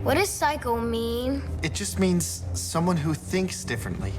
What does psycho mean? It just means someone who thinks differently.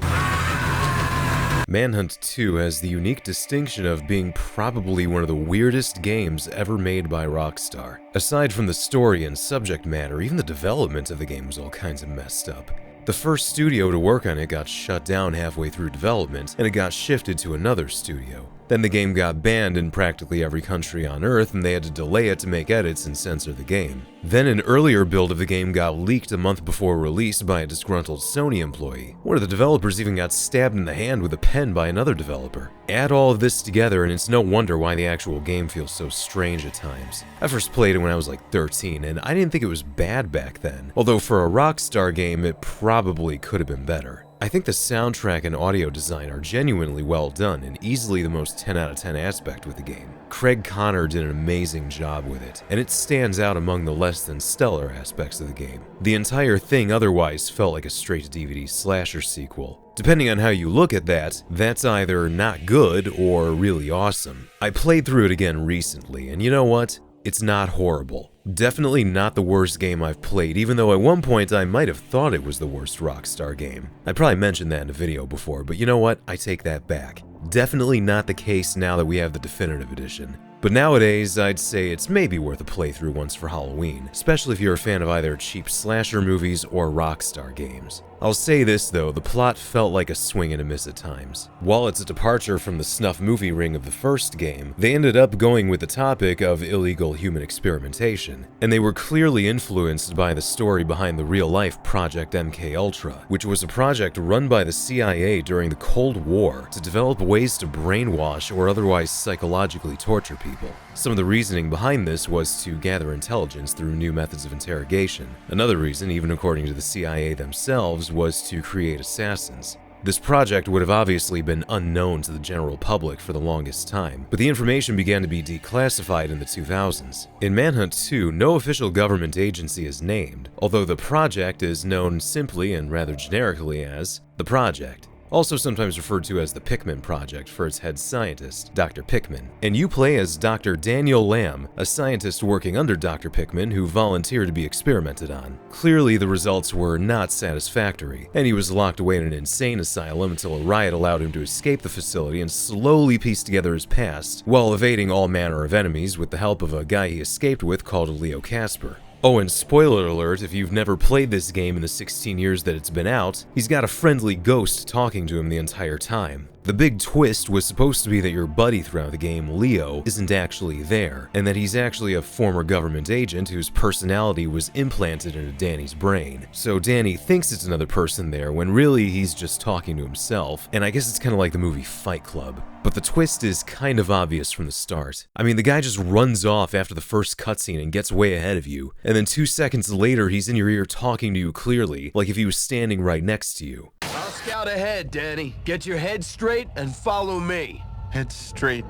Manhunt 2 has the unique distinction of being probably one of the weirdest games ever made by Rockstar. Aside from the story and subject matter, even the development of the game was all kinds of messed up. The first studio to work on it got shut down halfway through development, and it got shifted to another studio. Then the game got banned in practically every country on Earth, and they had to delay it to make edits and censor the game. Then an earlier build of the game got leaked a month before release by a disgruntled Sony employee. One of the developers even got stabbed in the hand with a pen by another developer. Add all of this together, and it's no wonder why the actual game feels so strange at times. I first played it when I was like 13, and I didn't think it was bad back then. Although for a Rockstar game, it probably could have been better. I think the soundtrack and audio design are genuinely well done and easily the most 10 out of 10 aspect with the game. Craig Connor did an amazing job with it, and it stands out among the less than stellar aspects of the game. The entire thing otherwise felt like a straight-to-DVD slasher sequel. Depending on how you look at that, that's either not good or really awesome. I played through it again recently, and you know what? It's not horrible. Definitely not the worst game I've played, even though at one point I might have thought it was the worst Rockstar game. I probably mentioned that in a video before, but you know what? I take that back. Definitely not the case now that we have the definitive edition. But nowadays, I'd say it's maybe worth a playthrough once for Halloween, especially if you're a fan of either cheap slasher movies or Rockstar games. I'll say this though, the plot felt like a swing and a miss at times. While it's a departure from the snuff movie ring of the first game, they ended up going with the topic of illegal human experimentation, and they were clearly influenced by the story behind the real-life Project MKUltra, which was a project run by the CIA during the Cold War to develop ways to brainwash or otherwise psychologically torture people. Some of the reasoning behind this was to gather intelligence through new methods of interrogation. Another reason, even according to the CIA themselves, was to create assassins. This project would have obviously been unknown to the general public for the longest time, but the information began to be declassified in the 2000s. In Manhunt 2, no official government agency is named, although the project is known simply and rather generically as the Project. Also sometimes referred to as the Pickman Project for its head scientist, Dr. Pickman. And you play as Dr. Daniel Lamb, a scientist working under Dr. Pickman who volunteered to be experimented on. Clearly the results were not satisfactory, and he was locked away in an insane asylum until a riot allowed him to escape the facility and slowly piece together his past, while evading all manner of enemies with the help of a guy he escaped with called Leo Casper. Oh, and spoiler alert, if you've never played this game in the 16 years that it's been out, he's got a friendly ghost talking to him the entire time. The big twist was supposed to be that your buddy throughout the game, Leo, isn't actually there, and that he's actually a former government agent whose personality was implanted into Danny's brain. So Danny thinks it's another person there when really he's just talking to himself, and I guess it's kind of like the movie Fight Club. But the twist is kind of obvious from the start. I mean, the guy just runs off after the first cutscene and gets way ahead of you, and then 2 seconds later he's in your ear talking to you clearly, like if he was standing right next to you. I'll scout ahead, Danny. Get your head straight and follow me. Head straight,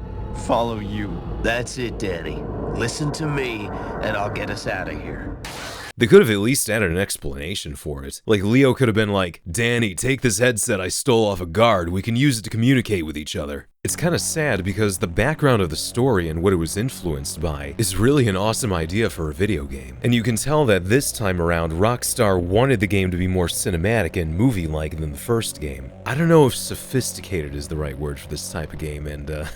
follow you. That's it, Danny. Listen to me, and I'll get us out of here. They could have at least added an explanation for it. Like Leo could have been like, Danny, take this headset I stole off a guard. We can use it to communicate with each other. It's kind of sad because the background of the story and what it was influenced by is really an awesome idea for a video game. And you can tell that this time around, Rockstar wanted the game to be more cinematic and movie-like than the first game. I don't know if sophisticated is the right word for this type of game, and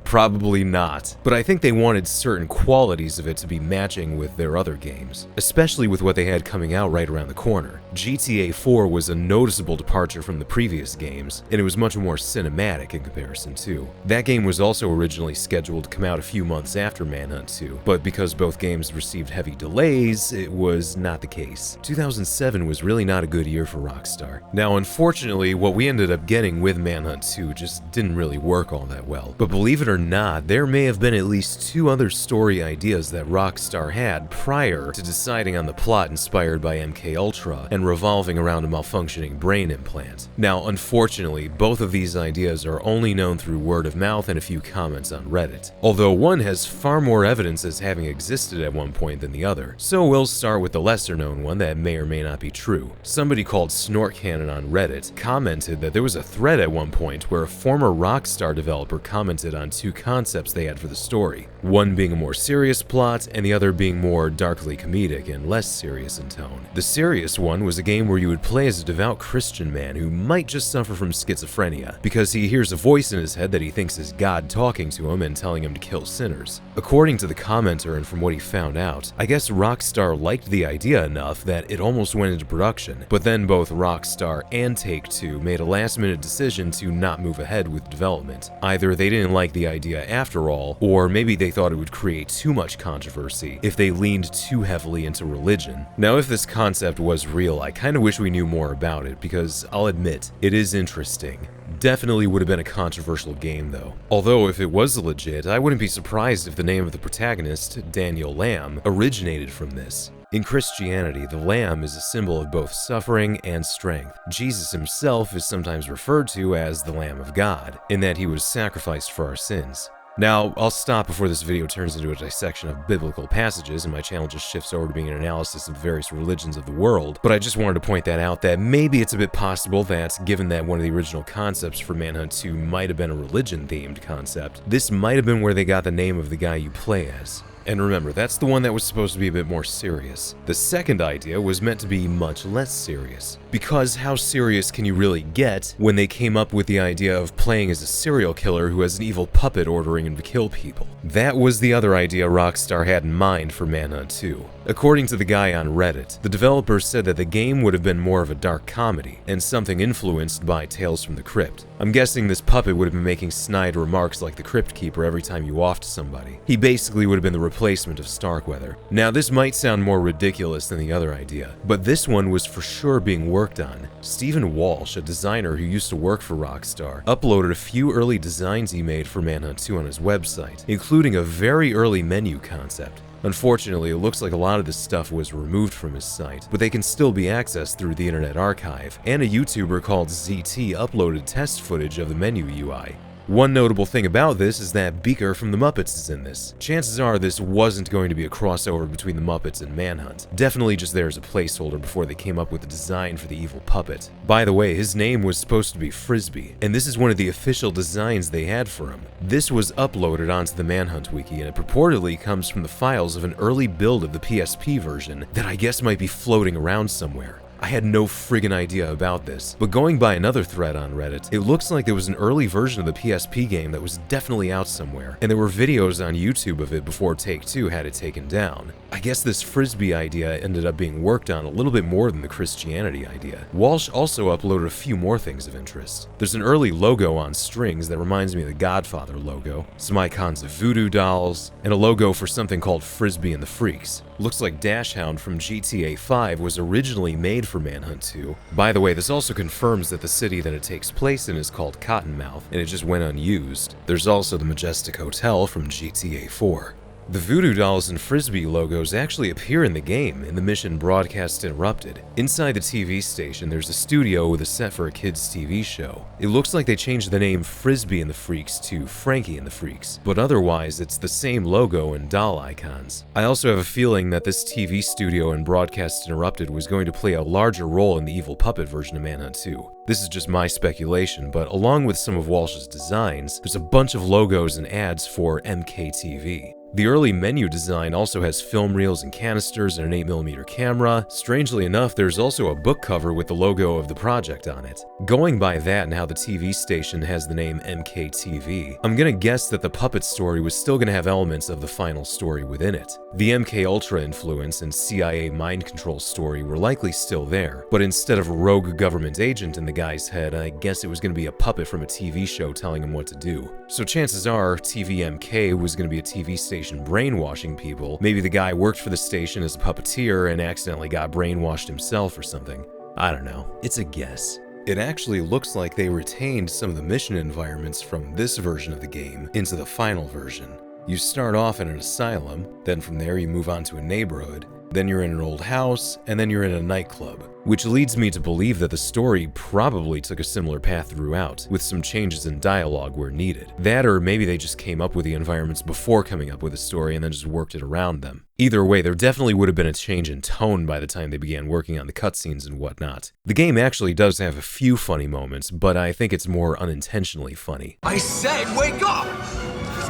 probably not. But I think they wanted certain qualities of it to be matching with their other games, especially with what they had coming out right around the corner. GTA 4 was a noticeable departure from the previous games, and it was much more cinematic in comparison too. That game was also originally scheduled to come out a few months after Manhunt 2, but because both games received heavy delays, it was not the case. 2007 was really not a good year for Rockstar. Now, unfortunately, what we ended up getting with Manhunt 2 just didn't really work all that well. But believe it or not, there may have been at least 2 other story ideas that Rockstar had prior to deciding on the plot inspired by MKUltra and revolving around a malfunctioning brain implant. Now, unfortunately, both of these ideas are only known known through word of mouth and a few comments on Reddit. Although one has far more evidence as having existed at one point than the other, so we'll start with the lesser known one that may or may not be true. Somebody called Snortcannon on Reddit commented that there was a thread at one point where a former Rockstar developer commented on two concepts they had for the story, one being a more serious plot and the other being more darkly comedic and less serious in tone. The serious one was a game where you would play as a devout Christian man who might just suffer from schizophrenia because he hears a voice in his head that he thinks is God talking to him and telling him to kill sinners. According to the commenter and from what he found out, I guess Rockstar liked the idea enough that it almost went into production, but then both Rockstar and Take-Two made a last-minute decision to not move ahead with development. Either they didn't like the idea after all, or maybe they thought it would create too much controversy if they leaned too heavily into religion. Now, if this concept was real, I kinda wish we knew more about it, because I'll admit, it is interesting. Definitely would have been a controversial game though. Although if it was legit, I wouldn't be surprised if the name of the protagonist, Daniel Lamb, originated from this. In Christianity, the lamb is a symbol of both suffering and strength. Jesus himself is sometimes referred to as the Lamb of God, in that he was sacrificed for our sins. Now, I'll stop before this video turns into a dissection of biblical passages and my channel just shifts over to being an analysis of various religions of the world, but I just wanted to point that out that maybe it's a bit possible that, given that one of the original concepts for Manhunt 2 might have been a religion-themed concept, this might have been where they got the name of the guy you play as. And remember, that's the one that was supposed to be a bit more serious. The second idea was meant to be much less serious. Because how serious can you really get when they came up with the idea of playing as a serial killer who has an evil puppet ordering him to kill people? That was the other idea Rockstar had in mind for Manhunt 2. According to the guy on Reddit, the developers said that the game would have been more of a dark comedy, and something influenced by Tales from the Crypt. I'm guessing this puppet would have been making snide remarks like the Crypt Keeper every time you offed somebody. He basically would have been the replacement of Starkweather. Now, this might sound more ridiculous than the other idea, but this one was for sure being worked on. Stephen Walsh, a designer who used to work for Rockstar, uploaded a few early designs he made for Manhunt 2 on his website, including a very early menu concept. Unfortunately, it looks like a lot of this stuff was removed from his site, but they can still be accessed through the Internet Archive, and a YouTuber called ZT uploaded test footage of the menu UI. One notable thing about this is that Beaker from the Muppets is in this. Chances are this wasn't going to be a crossover between the Muppets and Manhunt. Definitely just there as a placeholder before they came up with the design for the evil puppet. By the way, his name was supposed to be Frisbee, and this is one of the official designs they had for him. This was uploaded onto the Manhunt wiki, and it purportedly comes from the files of an early build of the PSP version that I guess might be floating around somewhere. I had no friggin' idea about this, but going by another thread on Reddit, it looks like there was an early version of the PSP game that was definitely out somewhere, and there were videos on YouTube of it before Take-Two had it taken down. I guess this Frisbee idea ended up being worked on a little bit more than the Christianity idea. Walsh also uploaded a few more things of interest. There's an early logo on strings that reminds me of the Godfather logo, some icons of voodoo dolls, and a logo for something called Frisbee and the Freaks. Looks like Dash Hound from GTA 5 was originally made for Manhunt 2. By the way, this also confirms that the city that it takes place in is called Cottonmouth, and it just went unused. There's also the Majestic Hotel from GTA 4. The Voodoo Dolls and Frisbee logos actually appear in the game in the mission Broadcast Interrupted. Inside the TV station, there's a studio with a set for a kids' TV show. It looks like they changed the name Frisbee and the Freaks to Frankie and the Freaks, but otherwise it's the same logo and doll icons. I also have a feeling that this TV studio in Broadcast Interrupted was going to play a larger role in the evil puppet version of Manhunt 2. This is just my speculation, but along with some of Walsh's designs, there's a bunch of logos and ads for MKTV. The early menu design also has film reels and canisters and an 8mm camera. Strangely enough, there's also a book cover with the logo of the project on it. Going by that and how the TV station has the name MKTV, I'm gonna guess that the puppet story was still gonna have elements of the final story within it. The MK Ultra influence and CIA mind control story were likely still there, but instead of a rogue government agent in the guy's head, I guess it was gonna be a puppet from a TV show telling him what to do. So chances are TVMK was gonna be a TV station brainwashing people. Maybe the guy worked for the station as a puppeteer and accidentally got brainwashed himself or something. I don't know. It's a guess. It actually looks like they retained some of the mission environments from this version of the game into the final version. You start off in an asylum, then from there you move on to a neighborhood, then you're in an old house, and then you're in a nightclub. Which leads me to believe that the story probably took a similar path throughout, with some changes in dialogue where needed. That, or maybe they just came up with the environments before coming up with a story and then just worked it around them. Either way, there definitely would have been a change in tone by the time they began working on the cutscenes and whatnot. The game actually does have a few funny moments, but I think it's more unintentionally funny. I said wake up!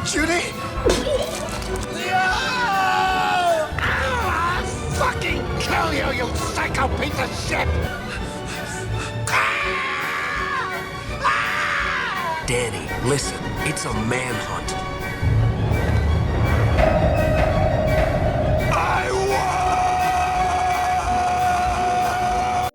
Judy? Fucking kill you, you psycho piece of shit! Danny, listen, it's a manhunt.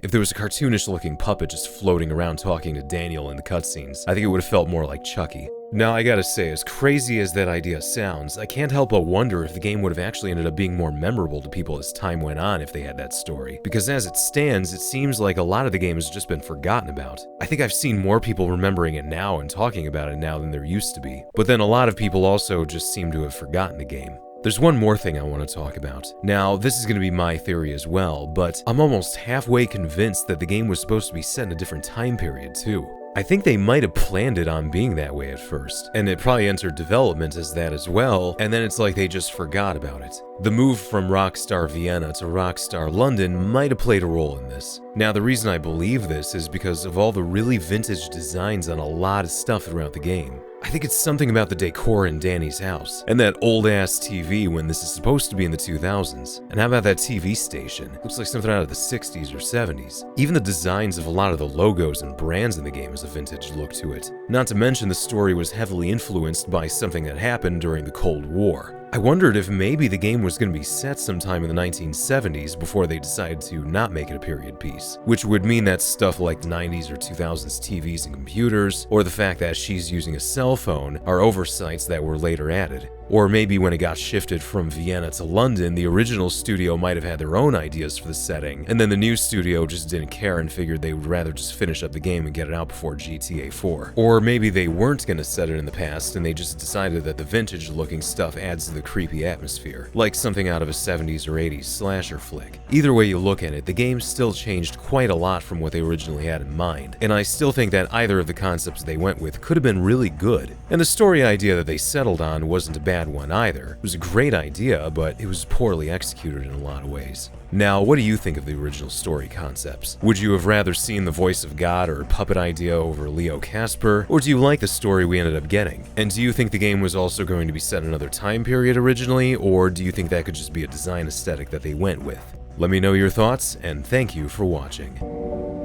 If there was a cartoonish-looking puppet just floating around talking to Daniel in the cutscenes, I think it would have felt more like Chucky. Now, I gotta say, as crazy as that idea sounds, I can't help but wonder if the game would have actually ended up being more memorable to people as time went on if they had that story. Because as it stands, it seems like a lot of the game has just been forgotten about. I think I've seen more people remembering it now and talking about it now than there used to be. But then a lot of people also just seem to have forgotten the game. There's one more thing I want to talk about. Now, this is going to be my theory as well, but I'm almost halfway convinced that the game was supposed to be set in a different time period too. I think they might have planned it on being that way at first, and it probably entered development as that as well, and then it's like they just forgot about it. The move from Rockstar Vienna to Rockstar London might have played a role in this. Now, the reason I believe this is because of all the really vintage designs on a lot of stuff throughout the game. I think it's something about the decor in Danny's house, and that old-ass TV when this is supposed to be in the 2000s. And how about that TV station? Looks like something out of the 60s or 70s. Even the designs of a lot of the logos and brands in the game has a vintage look to it. Not to mention the story was heavily influenced by something that happened during the Cold War. I wondered if maybe the game was going to be set sometime in the 1970s before they decided to not make it a period piece, which would mean that stuff like the 90s or 2000s TVs and computers, or the fact that she's using a cell phone, are oversights that were later added. Or maybe when it got shifted from Vienna to London, the original studio might have had their own ideas for the setting, and then the new studio just didn't care and figured they would rather just finish up the game and get it out before GTA 4. Or maybe they weren't going to set it in the past and they just decided that the vintage looking stuff adds to the creepy atmosphere, like something out of a 70s or 80s slasher flick. Either way you look at it, the game still changed quite a lot from what they originally had in mind, and I still think that either of the concepts they went with could have been really good. And the story idea that they settled on wasn't a bad one either. It was a great idea, but it was poorly executed in a lot of ways. Now, what do you think of the original story concepts? Would you have rather seen the voice of God or puppet idea over Leo Casper, or do you like the story we ended up getting? And do you think the game was also going to be set in another time period originally, or do you think that could just be a design aesthetic that they went with? Let me know your thoughts, and thank you for watching.